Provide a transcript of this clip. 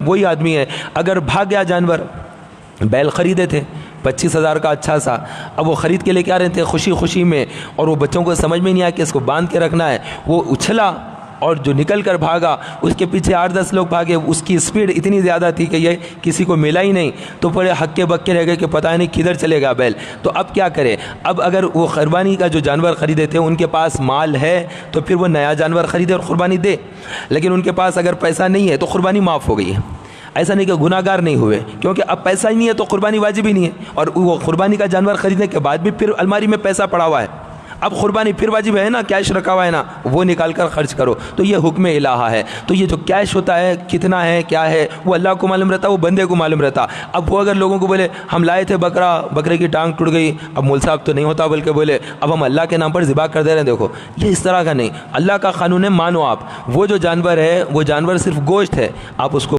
वही आदमी है, अगर भाग गया जानवर, बैल खरीदे थे 25,000 का अच्छा सा, अब वो ख़रीद के लेके आ रहे थे खुशी खुशी में, और वो बच्चों को समझ में नहीं आया कि इसको बांध के रखना है। वो उछला और जो निकल कर भागा, उसके पीछे 8-10 लोग भागे, उसकी स्पीड इतनी ज़्यादा थी कि ये किसी को मिला ही नहीं, तो बड़े हक्के बक्के रह गए कि पता नहीं किधर चलेगा बैल। तो अब क्या करें? अब अगर वो कुर्बानी का जो जानवर ख़रीदे थे उनके पास माल है तो फिर वो नया जानवर ख़रीदे और क़ुरबानी दे, लेकिन उनके पास अगर पैसा नहीं है तो क़ुरबानी माफ़ हो गई है। ऐसा नहीं कि गुनाहगार नहीं हुए, क्योंकि अब पैसा ही नहीं है तो कुर्बानी वाजिब ही नहीं है, और वो कुर्बानी का जानवर खरीदने के बाद भी फिर अलमारी में पैसा पड़ा हुआ है, अब कुर्बानी फिर वाजिब है ना, कैश रखा हुआ है ना, वो निकाल कर खर्च करो। तो ये हुक्म इलाहा है। तो ये जो कैश होता है कितना है क्या है वो अल्लाह को मालूम रहता, वो बंदे को मालूम रहता। अब वो अगर लोगों को बोले हम लाए थे बकरा, बकरे की टांग टूट गई, अब मौल साहब तो नहीं होता, बल्कि बोले अब हम अल्लाह के नाम पर ज़िबा कर दे रहे हैं, देखो ये इस तरह का नहीं, अल्लाह का कानून है, मानो आप। वो जो जानवर है वो जानवर सिर्फ गोश्त है, आप उसको